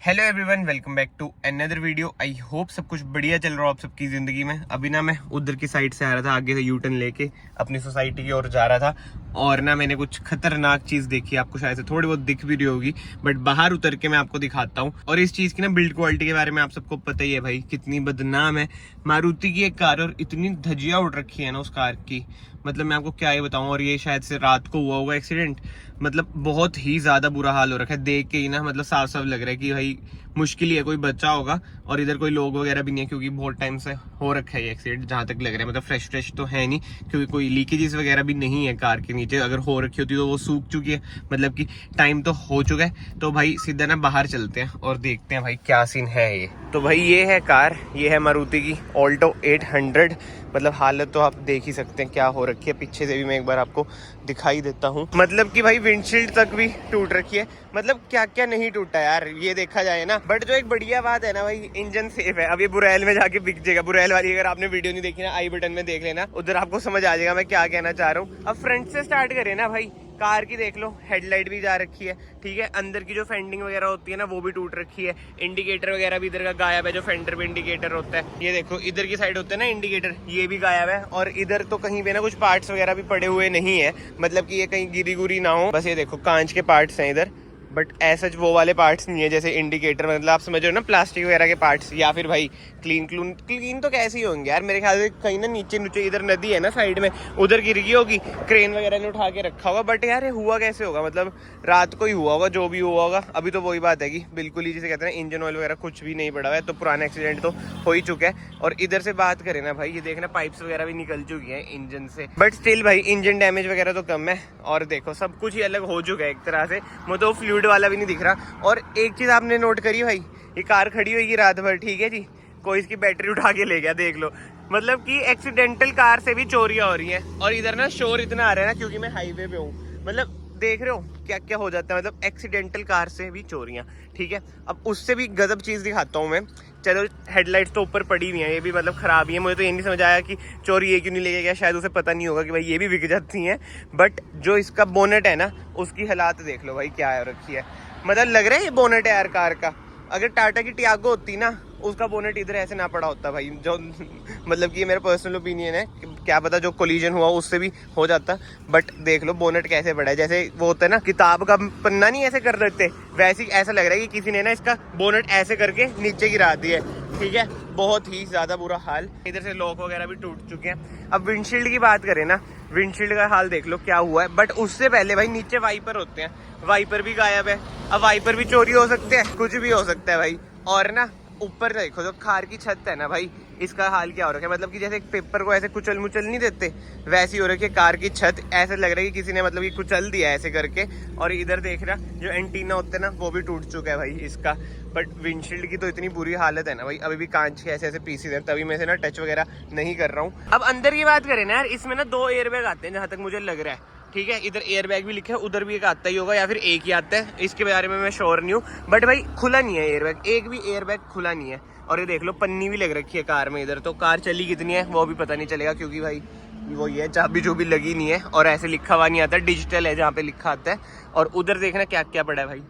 Hello everyone, welcome back to another video. I hope सब कुछ बढ़िया चल रहा हो आप सबकी जिंदगी में। अभी ना मैं उधर की साइड से आ रहा था, आगे से यू टर्न लेके अपनी सोसाइटी की ओर जा रहा था और ना मैंने कुछ खतरनाक चीज देखी। आपको शायद से थोड़ी बहुत दिख भी रही होगी, बट बाहर उतर के मैं आपको दिखाता हूँ। और इस चीज की ना बिल्ड क्वालिटी के बारे में आप सबको पता ही है भाई, कितनी बदनाम है मारुति की एक कार। और इतनी धज्जियां उड़ रखी है ना उस कार की, मतलब मैं आपको क्या ही बताऊं। और ये शायद से रात को हुआ होगा एक्सीडेंट। मतलब बहुत ही ज्यादा बुरा हाल हो रखा है, देख के ही ना मतलब साफ साफ लग रहा है कि भाई मुश्किल ही है कोई बच्चा होगा। और इधर कोई लोग वगैरह भी नहीं है, क्योंकि बहुत टाइम से हो रखा है ये एक्सीडेंट जहां तक लग रहा है। मतलब फ्रेश तो है नहीं, क्योंकि कोई लीकेजेस वगैरह भी नहीं है कार के नीचे। अगर हो रखी होती तो वो सूख चुकी है, मतलब कि टाइम तो हो चुका है। तो भाई सीधा ना बाहर चलते हैं और देखते हैं भाई क्या सीन है ये। तो भाई ये है कार, ये है मारुति की ऑल्टो 800। मतलब हालत तो आप देख ही सकते हैं क्या हो रखी है। पीछे से भी मैं एक बार आपको दिखाई देता हूँ। मतलब कि भाई विंडशील्ड तक भी टूट रखी है। मतलब क्या क्या नहीं टूटा यार, ये देखा जाए ना। बट जो एक बढ़िया बात है ना भाई, इंजन सेफ है। अब ये बुरैल में जाके बिक जाएगा। बुरैल वाली अगर आपने वीडियो नहीं देखी ना, आई बटन में देख लेना, उधर आपको समझ आ जाएगा मैं क्या कहना चाह रहा हूँ। अब फ्रंट से स्टार्ट करें ना भाई, कार की देख लो, हेडलाइट भी जा रखी है, ठीक है। अंदर की जो फेंडिंग वगैरह होती है ना, वो भी टूट रखी है। इंडिकेटर वगैरह भी इधर का गायब है, जो फेंडर पे इंडिकेटर होता है। ये देखो इधर की साइड होते हैं ना इंडिकेटर, ये भी गायब है। और इधर तो कहीं पे ना कुछ पार्ट्स वगैरह भी पड़े हुए नहीं है, मतलब कि ये कहीं गिरी गुरी ना हो। बस ये देखो कांच के पार्ट्स हैं इधर, बट ऐसा वो वाले पार्ट्स नहीं है जैसे इंडिकेटर। मतलब आप समझ रहे हो ना, प्लास्टिक वगैरह के पार्ट्स। या फिर भाई क्लीन तो कैसे ही होंगे यार, मेरे ख्याल से कहीं ना नीचे इधर नदी है ना साइड में, उधर गिर गई होगी, क्रेन वगैरह ने उठा के रखा होगा। बट यार ये हुआ कैसे होगा, मतलब रात को ही हुआ होगा जो भी हुआ होगा। अभी तो वही बात है कि बिल्कुल ही जिसे कहते हैं इंजन ऑयल वगैरह कुछ भी नहीं पड़ा हुआ है, तो पुराना एक्सीडेंट तो हो ही चुका है। और इधर से बात करें ना भाई, ये देखना पाइप्स वगैरह भी निकल चुकी है इंजन से। बट स्टिल भाई इंजन डैमेज वगैरह तो कम है। और देखो सब कुछ ही अलग हो चुका है एक तरह से, मुझे तो फ्लूइड वाला भी नहीं दिख रहा। और एक चीज आपने नोट करी भाई, ये कार खड़ी होगी रात भर, ठीक है जी, कोई इसकी बैटरी उठा के ले गया, देख लो। मतलब कि एक्सीडेंटल कार से भी चोरियां हो रही हैं। और इधर ना शोर इतना आ रहा है ना, क्योंकि मैं हाईवे पे हूँ। मतलब देख रहे हो क्या क्या हो जाता है, मतलब एक्सीडेंटल कार से भी चोरियां, ठीक है। अब उससे भी गजब चीज दिखाता हूँ मैं। चलो हेडलाइट्स तो ऊपर पड़ी हुई हैं, ये भी मतलब खराब ही है। मुझे तो ये नहीं समझ आया कि चोरी ये क्यों नहीं लेके गया। शायद उसे पता नहीं होगा कि भाई ये भी बिक जाती हैं। बट जो इसका बोनेट है ना, उसकी हालात देख लो भाई क्या है रखी है। मतलब लग रहा है ये बोनेट है यार कार का। अगर टाटा की टियागो होती ना, उसका बोनेट इधर ऐसे ना पड़ा होता भाई। जो मतलब कि ये मेरा पर्सनल ओपिनियन है, क्या पता जो कोलिजन हुआ उससे भी हो जाता। बट देख लो बोनेट कैसे पड़ा है, जैसे वो होता है ना किताब का पन्ना नहीं ऐसे कर देते, वैसे ही ऐसा लग रहा है कि किसी ने ना इसका बोनेट ऐसे करके नीचे गिरा दिया, ठीक है। बहुत ही ज्यादा बुरा हाल। इधर से लॉक वगैरह भी टूट चुके हैं। अब विंडशील्ड की बात करें ना, विंडशील्ड का हाल देख लो क्या हुआ है। बट उससे पहले भाई नीचे वाइपर होते हैं, वाइपर भी गायब है। अब वाइपर भी चोरी हो सकते हैं, कुछ भी हो सकता है भाई। और ना ऊपर देखो जो कार की छत है ना भाई, इसका हाल क्या हो रखा है। मतलब कि जैसे एक पेपर को ऐसे कुचल मुचल नहीं देते, वैसी हो रखी है कार की छत। ऐसे लग रहा है कि किसी ने मतलब कि कुचल दिया ऐसे करके। और इधर देख रहा जो एंटीना होते हैं ना, वो भी टूट चुका है भाई इसका। बट विंडशील्ड की तो इतनी बुरी हालत है ना भाई, अभी भी कांच के ऐसे ऐसे पीसेस हैं, तभी मैं से ना टच वगैरह नहीं कर रहा हूँ। अब अंदर की बात करें ना यार, इसमें ना 2 एयरबैग आते हैं जहां तक मुझे लग रहा है, ठीक है। इधर एयरबैग भी लिखा है, उधर भी एक आता ही होगा, या फिर एक ही आता है, इसके बारे में मैं श्योर नहीं हूँ। बट भाई खुला नहीं है एयरबैग, एक भी एयरबैग खुला नहीं है। और ये देख लो पन्नी भी लग रखी है कार में इधर, तो कार चली कितनी है वो भी पता नहीं चलेगा, क्योंकि भाई वो ये चाबी जो भी लगी नहीं है। और ऐसे लिखा हुआ नहीं आता, डिजिटल है जहाँ पे लिखा आता है। और उधर देखना क्या क्या पड़ा है भाई।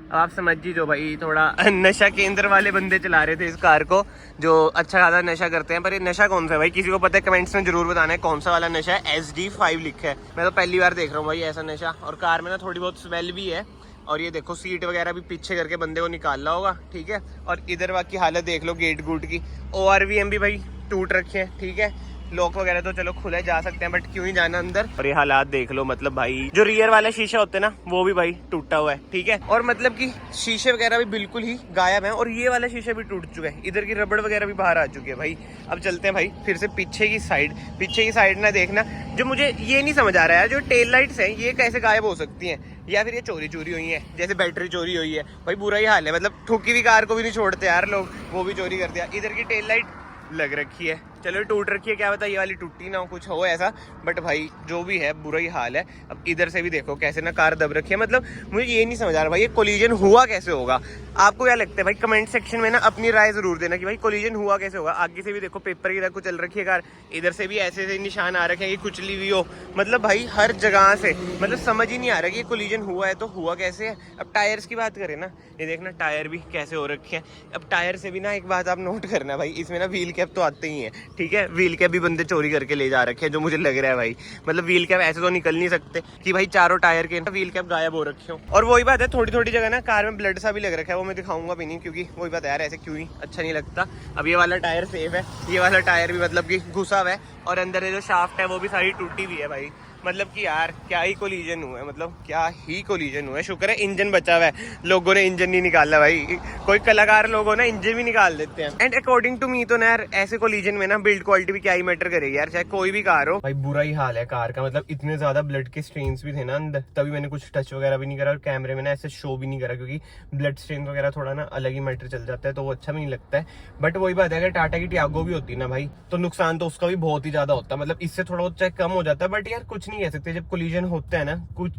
अब आप समझ ही जो भाई, थोड़ा नशा केंद्र वाले बंदे चला रहे थे इस कार को, जो अच्छा खासा नशा करते हैं। पर ये नशा कौन सा है भाई, किसी को पता है कमेंट्स में जरूर बताना है कौन सा वाला नशा है। SD5 लिखा है, मैं तो पहली बार देख रहा हूँ भाई ऐसा नशा। और कार में ना थोड़ी बहुत स्मेल भी है। और ये देखो सीट वगैरह भी पीछे करके बंदे को निकालना होगा, ठीक है। और इधर बाकी हालत देख लो गेट गुट की। ORVM भी भाई टूट रखे हैं, ठीक है। लॉक वगैरह तो चलो खुले जा सकते हैं, बट क्यों ही जाना अंदर। और ये हालात देख लो, मतलब भाई जो रियर वाला शीशा होते हैं ना, वो भी भाई टूटा हुआ है, ठीक है। और मतलब कि शीशे वगैरह भी बिल्कुल ही गायब है। और ये वाला शीशा भी टूट चुका है, इधर की रबड़ वगैरह भी बाहर आ चुकी है भाई। अब चलते हैं भाई फिर से पीछे की साइड ना देखना। जो मुझे ये नहीं समझ आ रहा है, जो टेल लाइट्स हैं ये कैसे गायब हो सकती हैं, या फिर ये चोरी हुई है, जैसे बैटरी चोरी हुई है भाई। बुरा ही हाल है, मतलब ठुकी हुई कार को भी नहीं छोड़ते यार लोग, वो भी चोरी कर दिया। इधर की टेल लाइट लग रखी है, चलो टूट रखी है, क्या पता ये वाली टूटी ना हो, कुछ हो ऐसा, बट भाई जो भी है बुरा ही हाल है। अब इधर से भी देखो कैसे ना कार दब रखी है, मतलब मुझे ये नहीं समझ आ रहा भाई ये कोलिजन हुआ कैसे होगा। आपको क्या लगता है भाई कमेंट सेक्शन में ना अपनी राय जरूर देना कि भाई कोलिजन हुआ कैसे होगा। आगे से भी देखो पेपर की तरह कुछ चल रखी है कार, इधर से भी ऐसे ऐसे निशान आ रखे हैं कि कुचली हुई हो, मतलब भाई हर जगह से, मतलब समझ ही नहीं आ रहा कि ये कोलिजन हुआ है तो हुआ कैसे है। अब टायर्स की बात करें ना, ये देखना टायर भी कैसे हो रखे हैं। अब टायर से भी ना एक बात आप नोट करना भाई, इसमें ना व्हील कैप तो आते ही हैं, ठीक है, व्हील कैप भी बंदे चोरी करके ले जा रखे हैं जो मुझे लग रहा है भाई। मतलब व्हील कैप ऐसे तो निकल नहीं सकते कि भाई चारों टायर के व्हील कैप गायब हो रखे हो। और वही बात है, थोड़ी थोड़ी जगह ना कार में ब्लड सा भी लग रखा है, वो मैं दिखाऊंगा भी नहीं क्योंकि वही बात है यार, ऐसे क्यों ही अच्छा नहीं लगता। अब ये वाला टायर सेफ है, ये वाला टायर भी मतलब कि घुसा हुआ है, और अंदर जो शाफ्ट है वो भी सारी टूटी हुई है भाई। मतलब कि यार क्या ही कोलिजन हुआ है, मतलब क्या ही कोलिजन हुआ है। शुक्र है इंजन बचा हुआ है, लोगों ने इंजन नहीं निकाला भाई, कोई कलाकार लोगों ना इंजन भी निकाल देते हैं। एंड अकॉर्डिंग टू मी तो ना यार ऐसे कोलिजन में ना बिल्ड क्वालिटी भी क्या ही मैटर करेगी यार, चाहे कोई भी कार हो। भाई बुरा ही हाल है कार का, मतलब इतने ज्यादा ब्लड के स्ट्रेन्स भी थे ना अंदर, तभी मैंने कुछ टच वगैरह भी नहीं करा और कैमरे में ना ऐसे शो भी नहीं करा, क्योंकि ब्लड स्ट्रेन वगैरह थोड़ा ना अलग ही मैटर चल जाता है तो वो अच्छा भी नहीं लगता है। बट वही बात है, अगर टाटा की टियागो भी होती ना भाई तो नुकसान तो उसका भी बहुत ही ज्यादा होता है, मतलब इससे थोड़ा बहुत चाहे कम हो जाता है, बट यार कुछ नहीं कह सकते जब होता है ना कुछ,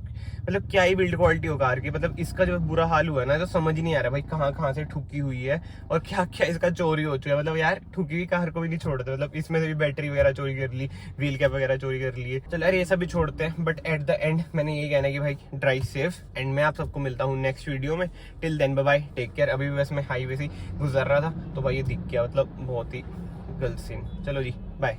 मतलब क्या ही बिल्ड क्वालिटी हो कार की। मतलब इसका जो बुरा हाल हुआ ना तो समझ ही नहीं आ रहा भाई कहाँ कहाँ से ठुकी हुई है और क्या क्या इसका चोरी हो चुका है। मतलब यार ठुकी हुई कार को भी नहीं छोड़ते, मतलब इसमें से भी बैटरी वगैरह चोरी कर ली, व्हील कैप वगैरह चोरी कर लिए, चलो यार ये सब भी छोड़ते हैं। बट एट द एंड मैंने यही कहना है कि भाई ड्राइव सेफ, एंड मैं आप सबको मिलता हूँ नेक्स्ट वीडियो में। Till then bye bye, take care. अभी भी बस मैं हाईवे से गुजर रहा था तो भाई ये दिख गया, मतलब बहुत ही गलत सीन। चलो जी बाय।